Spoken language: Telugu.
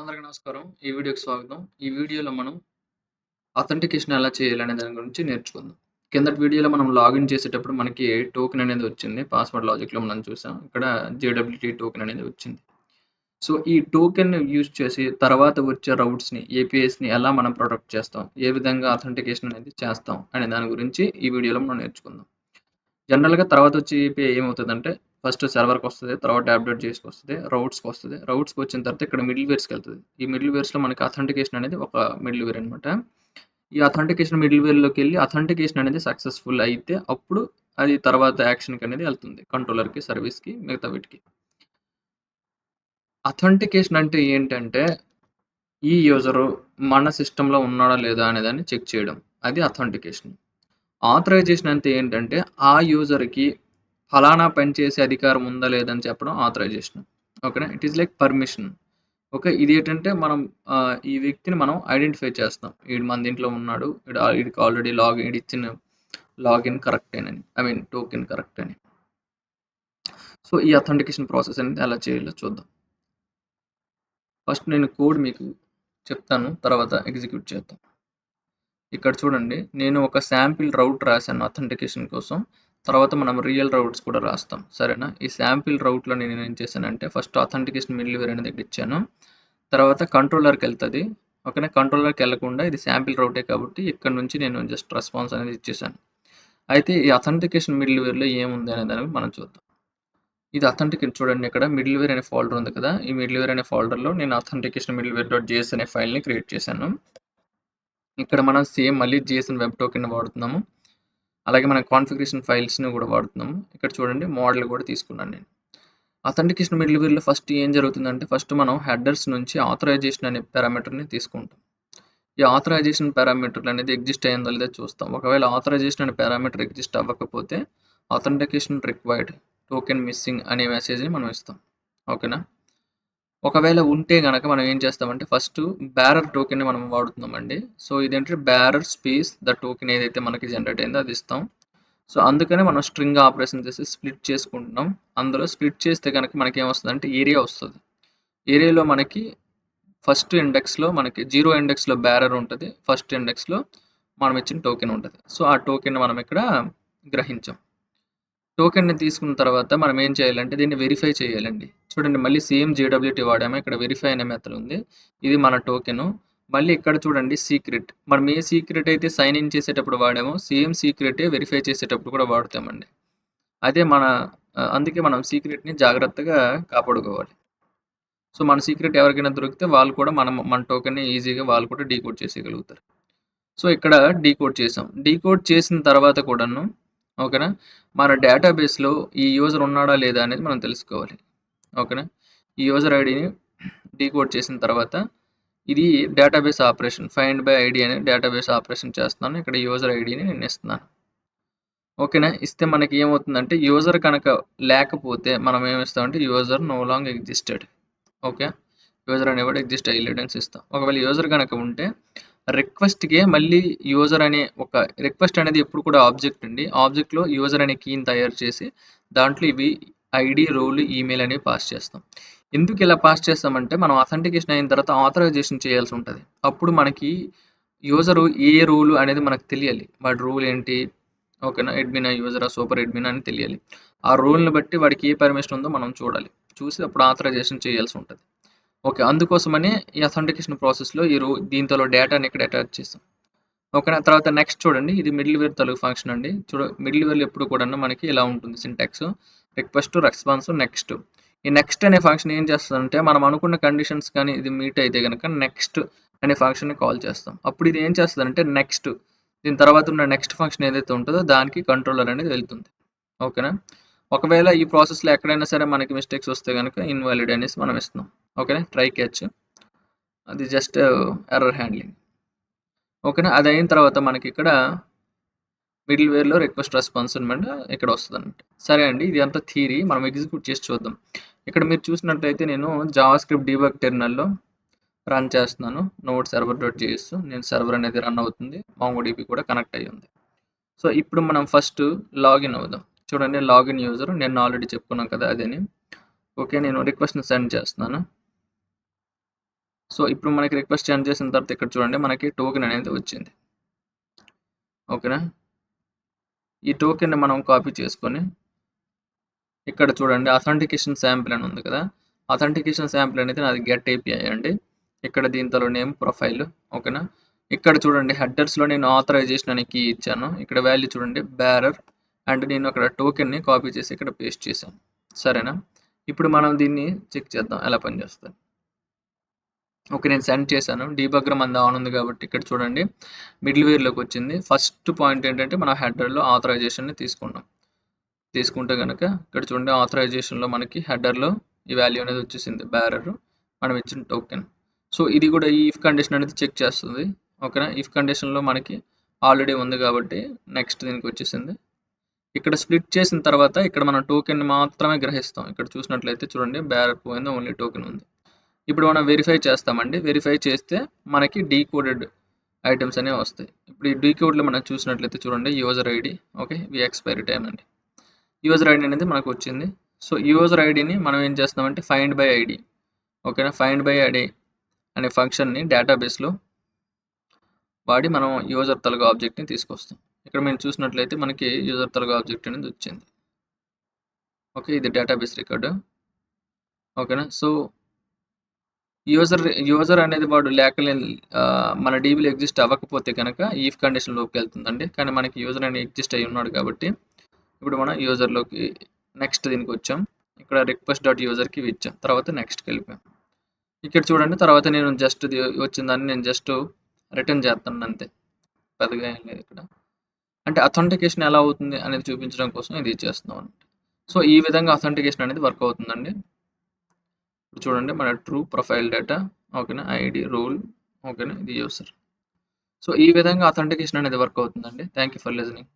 అందరికీ నమస్కారం. ఈ వీడియోకి స్వాగతం. ఈ వీడియోలో మనం అథెంటికేషన్ ఎలా చేయాలనే దాని గురించి నేర్చుకుందాం. కిందటి వీడియోలో మనం లాగిన్ చేసేటప్పుడు మనకి టోకెన్ అనేది వచ్చింది. పాస్వర్డ్ లాజిక్‌లో మనం చూసాం. ఇక్కడ జేడబ్ల్యూటీ టోకెన్ అనేది వచ్చింది. సో, ఈ టోకెన్‌ని యూజ్ చేసి తర్వాత వచ్చే రౌట్స్‌ని, ఏపీఐస్‌ని ఎలా మనం ప్రొటెక్ట్ చేస్తాం? ఏ విధంగా అథెంటికేషన్ అనేది చేస్తాం? అనే దాని గురించి ఈ వీడియోలో మనం నేర్చుకుందాం. జనరల్‌గా తర్వాత వచ్చే ఏపీఐ ఏమవుతదంటే, ఫస్ట్ సర్వర్‌కొస్తది. తర్వాత అప్డేట్ చేసుకొస్తది. రౌట్స్‌కొస్తది. రౌట్స్‌కొచ్చిన తర్వాత ఇక్కడ మిడిల్‌వేర్స్‌కెళ్తది. ఈ మిడిల్‌వేర్స్‌లో మనకి అథెంటికేషన్ అనేది ఒక మిడిల్‌వేర్ అనమాట. ఈ అథెంటికేషన్ మిడిల్‌వేర్‌లోకెళ్ళి అథెంటికేషన్ అనేది సక్సెస్‌ఫుల్ అయితే అప్పుడు అది తర్వాత యాక్షన్‌కనేది ఎళ్తుంది. కంట్రోలర్‌కి, సర్వీస్‌కి, మిగతా వీటికి. అథెంటికేషన్ అంటే ఏంటంటే, ఈ యూజరు మన సిస్టమ్‌లో ఉన్నాడా లేదా అనేదాన్ని చెక్ చేయడం. అది అథెంటికేషన్. ఆథరైజేషన్ అంటే ఏంటంటే, ఆ యూజర్‌కి ఫలానా పని చేసే అధికారం ఉందా లేదా అని చెప్పడం ఆథరైజేషన్. ఓకేనా? It is like permission. Okay. ఇదేంటంటే మనం ఈ వ్యక్తిని మనం ఐడెంటిఫై చేస్తాం. ఈడు మన దీంట్లో ఉన్నాడు. ఈడికి ఆల్రెడీ ఈడిచ్చిన లాగిన్ కరెక్టేనని. ఐ మీన్ టోకెన్ కరెక్ట్ అని. సో, ఈ అథెంటికేషన్ ప్రాసెస్ అనేది ఎలా చేయాలో చూద్దాం. ఫస్ట్ నేను కోడ్ మీకు చెప్తాను. తర్వాత ఎగ్జిక్యూట్ చేద్దాం. ఇక్కడ చూడండి. నేను ఒక శాంపిల్ రౌట్ రాశాను అథెంటికేషన్ కోసం. తర్వాత మనం రియల్ రౌట్స్ కూడా రాస్తాం. సరేనా? ఈ శాంపిల్ రౌట్‌లో నేనేం చేశానంటే ఫస్ట్ అథెంటికేషన్ మిడిల్‌వేర్ అనేది ఇచ్చాను. తర్వాత కంట్రోలర్‌కెళ్తది. ఓకేనా? కంట్రోలర్‌కెళ్ళకుండా ఇది శాంపిల్ రౌటే కాబట్టి ఇక్కడ నుంచి నేను జస్ట్ రెస్పాన్స్ అనేది ఇచ్చేసాను. అయితే ఈ అథెంటికేషన్ మిడిల్‌వేర్‌లో ఏముంది అనే దాన్ని మనం చూద్దాం. ఇది అథెంటికేట్ చూడండి ఇక్కడ మిడిల్‌వేర్ అనే ఫోల్డర్ ఉంది కదా! ఈ మిడిల్‌వేర్ అనే ఫోల్డర్‌లో నేను అథెంటికేషన్ మిడిల్‌వేర్ డాట్ జేఎస్ అనే ఫైల్‌ని క్రియేట్ చేశాను. ఇక్కడ మనం సేమ్ మళ్ళీ జేసన్ వెబ్ టోకెన్ వాడుతున్నాము. అలాగే మన కాన్ఫిగరేషన్ ఫైల్స్‌ని కూడా వాడుతున్నాము. ఇక్కడ చూడండి మోడల్ కూడా తీసుకున్నాను నేను. అథెంటికేషన్ మిడిల్‌వేర్‌లో ఫస్ట్ ఏం జరుగుతుందంటే ఫస్ట్ మనం హెడర్స్ నుంచి ఆథరైజేషన్ అనే పారామీటర్‌ని తీసుకుంటాం. ఈ ఆథరైజేషన్ పారామీటర్‌లు అనేది ఎగ్జిస్ట్ అయిందో లేదో చూస్తాం. ఒకవేళ ఆథరైజేషన్ అనే పారామీటర్ ఎగ్జిస్ట్ అవ్వకపోతే అథెంటికేషన్ రిక్వైర్డ్ టోకెన్ మిస్సింగ్ అనే మెసేజ్‌ని మనం ఇస్తాం. ఓకేనా? ఒకవేళ ఉంటే గనక మనం ఏం చేస్తామంటే ఫస్ట్ బేరర్ టోకెన్‌ని మనం వాడుతున్నామండి. సో, ఇదేంటంటే బేరర్ స్పేస్ ద టోకెన్ ఏదైతే మనకి జనరేట్ అయిందో అది ఇస్తాం. సో, అందుకనే మనం స్ట్రింగ్ ఆపరేషన్ చేసి స్ప్లిట్ చేసుకుంటున్నాం. అందులో స్ప్లిట్ చేస్తే గనక మనకేమొస్తదంటే ఏరియా వస్తది. ఏరియాలో మనకి ఫస్ట్ ఇండెక్స్‌లో మనకి 0 ఇండెక్స్‌లో బేరర్ ఉంటది. ఫస్ట్ ఇండెక్స్‌లో మనం ఇచ్చిన టోకెన్ ఉంటది. సో, ఆ టోకెన్‌ని మనం ఇక్కడ గ్రహించాం. టోకెన్‌ని తీసుకున్న తర్వాత మనం ఏం చేయాలంటే దీన్ని వెరిఫై చేయాలండి. చూడండి మళ్ళీ సేమ్ జేడబ్ల్యూటీ వాడాము. ఇక్కడ వెరిఫై అనే మెథడ్ ఉంది. ఇది మన టోకెను. మళ్ళీ ఇక్కడ చూడండి సీక్రెట్. మనం ఏ సీక్రెట్ అయితే సైన్ ఇన్ చేసేటప్పుడు వాడామో సేమ్ సీక్రెటే వెరిఫై చేసేటప్పుడు కూడా వాడుతామండి. అదే మన అందుకే మనం సీక్రెట్‌ని జాగ్రత్తగా కాపాడుకోవాలి. సో, మన సీక్రెట్ ఎవరికైనా దొరికితే వాళ్ళు కూడా మన టోకెన్‌ని ఈజీగా వాళ్ళు కూడా డీకోడ్ చేసేయగలుగుతారు. సో, ఇక్కడ డీకోడ్ చేసాం. డీకోడ్ చేసిన తర్వాత కూడాను ఓకేనా? మన డేటాబేస్‌లో ఈ యూజర్ ఉన్నాడా లేదా అనేది మనం తెలుసుకోవాలి. ఓకేనా? ఈ యూజర్ ఐడీని డీకోడ్ చేసిన తర్వాత ఇది database operation find by ID అనే డేటాబేస్ ఆపరేషన్ చేస్తున్నాను. ఇక్కడ యూజర్ ఐడీని నేను ఇస్తున్నాను. ఓకేనా? ఇస్తే మనకి ఏమవుతుందంటే యూజర్ కనుక లేకపోతే మనం ఏమిస్తామంటే user no long existed. Okay. User అనేవాడు ఎగ్జిస్ట్ అయ్యలేడని ఇస్తాం. ఒకవేళ యూజర్ గనక ఉంటే రిక్వెస్ట్‌కే మళ్ళీ యూజర్ అనే ఒక రిక్వెస్ట్ అనేది ఎప్పుడు కూడా ఆబ్జెక్ట్ అండి. ఆబ్జెక్ట్‌లో యూజర్ అనే కీని తయారు చేసి దాంట్లో ఇవి ఐడీ, రోల్, ఈమెయిల్ అనేవి పాస్ చేస్తాం. ఎందుకు ఇలా పాస్ చేస్తామంటే మనం అథెంటికేషన్ అయిన తర్వాత ఆథరైజేషన్ చేయాల్సి ఉంటది. అప్పుడు మనకి యూజరు ఏ రోల్ అనేది మనకు తెలియాలి. వాడి రోల్ ఏంటి? ఓకేనా? అడ్మినా, యూజరా, సూపర్ అడ్మినా అని తెలియాలి. ఆ రోల్‌ని బట్టి వాడికి ఏ పర్మిషన్ ఉందో మనం చూడాలి. చూసి అప్పుడు ఆథరైజేషన్ చేయాల్సి ఉంటది. ఓకే. అందుకోసమని ఈ అథెంటికేషన్ ప్రాసెస్‌లో దీంట్లో డేటాని ఇక్కడ అటాచ్ చేసాం. ఓకేనా. తర్వాత నెక్స్ట్ చూడండి ఇది మిడిల్‌వేర్ తాలూకు ఫంక్షన్ అండి. మిడిల్‌వేర్‌లో ఎప్పుడు కూడాను మనకి ఇలా ఉంటుంది సింటాక్స్. Request, response, next. ఈ నెక్స్ట్ అనే ఫంక్షన్ ఏం చేస్తదంటే మనం అనుకున్న కండిషన్స్ కానీ ఇది మీట్ అయితే గనక నెక్స్ట్ అనే ఫంక్షన్‌ని కాల్ చేస్తాం. అప్పుడు ఇది ఏం చేస్తదంటే నెక్స్ట్ దీని తర్వాత ఉన్న నెక్స్ట్ ఫంక్షన్ ఏదైతే ఉంటదో దానికి కంట్రోలర్ అనేది వెళ్తుంది. ఓకేనా. ఒకవేళ ఈ ప్రాసెస్‌లో ఎక్కడైనా సరే మనకి మిస్టేక్స్ వస్తే గనక ఇన్వాలిడ్ అనేసి మనం ఇస్తున్నాం. ఓకేనా. ట్రై క్యాచ్ అది జస్ట్ ఎర్రర్ హ్యాండ్లింగ్. ఓకేనా. అది అయిన తర్వాత మనకిక్కడ మిడిల్‌వేర్‌లో రిక్వెస్ట్ రెస్పాన్స్ అనమాట ఇక్కడ వస్తదనమాట. సరే అండి. ఇది అంతా థియరీ. మనం ఎగ్జిక్యూట్ చేసి చూద్దాం. ఇక్కడ మీరు చూసినట్లయితే నేను జావాస్క్రిప్ట్ డీబగ్ టెర్మినల్‌లో రన్ చేస్తున్నాను. నోడ్ సర్వర్ డాట్ జేఎస్ నేను సర్వర్ అనేది రన్ అవుతుంది. మాంగోడీబీ కూడా కనెక్ట్ అయ్యి ఉంది. సో, ఇప్పుడు మనం ఫస్ట్ లాగిన్ అవుదాం. చూడండి లాగిన్ యూజర్ నేను ఆల్రెడీ చెప్పుకున్నాం కదా! అదని. ఓకే. నేను రిక్వెస్ట్‌ని సెండ్ చేస్తున్నాను. సో ఇప్పుడు మనకి రిక్వెస్ట్ సెండ్ చేసిన తర్వాత ఇక్కడ చూడండి మనకి టోకెన్ అనేది వచ్చింది. ఓకేనా? ఈ టోకెన్ మనం కాపీ చేసుకొని ఇక్కడ చూడండి అథెంటికేషన్ శాంపిల్ అని ఉంది కదా, అథెంటికేషన్ శాంపిల్ అనేది నాది గెట్ ఏపీఐ అండి. ఇక్కడ దీంట్లో నేమ్ ప్రొఫైల్. ఓకేనా? ఇక్కడ చూడండి హెడర్స్లో నేను ఆథరైజేషన్ అనే కీ ఇచ్చాను. ఇక్కడ వాల్యూ చూడండి బేరర్, అండ్ నేను అక్కడ టోకెన్ని కాపీ చేసి ఇక్కడ పేస్ట్ చేశాను. సరేనా? ఇప్పుడు మనం దీన్ని చెక్ చేద్దాం ఎలా పనిచేస్తుంది. ఓకే, నేను సెండ్ చేశాను. డీబగ్గర్ మనది ఆన్ ఉంది కాబట్టి ఇక్కడ చూడండి మిడిల్ వేర్లోకి వచ్చింది. ఫస్ట్ పాయింట్ ఏంటంటే మనం హెడర్లో ఆథరైజేషన్ని తీసుకుంటే కనుక ఇక్కడ చూడండి ఆథరైజేషన్లో మనకి హెడర్లో ఈ వాల్యూ అనేది వచ్చేసింది బేరర్, మనం ఇచ్చిన టోకెన్. సో ఇది కూడా ఈ ఇఫ్ కండిషన్ అనేది చెక్ చేస్తుంది. ఓకేనా? ఇఫ్ కండిషన్లో మనకి ఆల్రెడీ ఉంది కాబట్టి నెక్స్ట్ దీనికి వచ్చేసింది. ఇక్కడ స్ప్లిట్ చేసిన తర్వాత ఇక్కడ మనం టోకెన్ మాత్రమే గ్రహిస్తాం. ఇక్కడ చూసినట్లయితే చూడండి బేరర్ పోయింది, ఓన్లీ టోకెన్ ఉంది. ఇప్పుడు మనం వెరిఫై చేస్తామండి. వెరిఫై చేస్తే మనకి డీకోడెడ్ ఐటమ్స్ అనేవి వస్తాయి. ఇప్పుడు ఈ డీకోడ్లో మనం చూసినట్లయితే చూడండి యూజర్ ఐడి, ఓకే, వి ఎక్స్పైరీ టైం అండి. యూజర్ ఐడి అనేది మనకు వచ్చింది. సో యూజర్ ఐడిని మనం ఏం చేస్తామంటే ఫైండ్ బై ఐడి, ఓకేనా, ఫైండ్ బై ఐడి అనే ఫంక్షన్ని డేటాబేస్లో వాడి మనం యూజర్ తలగా ఆబ్జెక్ట్ని తీసుకొస్తాం. ఇక్కడ మేము చూసినట్లయితే మనకి యూజర్ తలగా ఆబ్జెక్ట్ అనేది వచ్చింది. ఓకే, ఇది డేటాబేస్ రికార్డు. ఓకేనా? సో యూజర్ అనేది వాడు మన డీబీలో ఎగ్జిస్ట్ అవ్వకపోతే కనుక ఈఫ్ కండిషన్లోకి వెళ్తుందండి. కానీ మనకి యూజర్ అనేది ఎగ్జిస్ట్ అయి ఉన్నాడు కాబట్టి ఇప్పుడు మనం యూజర్లోకి నెక్స్ట్ దీనికి వచ్చాం. ఇక్కడ రిక్వెస్ట్ డాట్ యూజర్కి ఇచ్చాం, తర్వాత నెక్స్ట్కి వెళ్ళిపోయాం. ఇక్కడ చూడండి తర్వాత నేను జస్ట్ వచ్చిందని నేను జస్ట్ రిటర్న్ చేస్తాను అంతే, పెద్దగా ఏం లేదు ఇక్కడ. అంటే అథెంటికేషన్ ఎలా అవుతుంది అనేది చూపించడం కోసం ఇది చేస్తున్నాం అనమాట. సో ఈ విధంగా అథెంటికేషన్ అనేది వర్క్ అవుతుందండి. ఇప్పుడు చూడండి మన ట్రూ ప్రొఫైల్ డేటా, ఓకేనా, ఐడి రోల్, ఓకేనా, ఇది యూసర్. సో ఈ విధంగా అథెంటికేషన్ అనేది వర్క్ అవుతుందండి. Thank you for listening.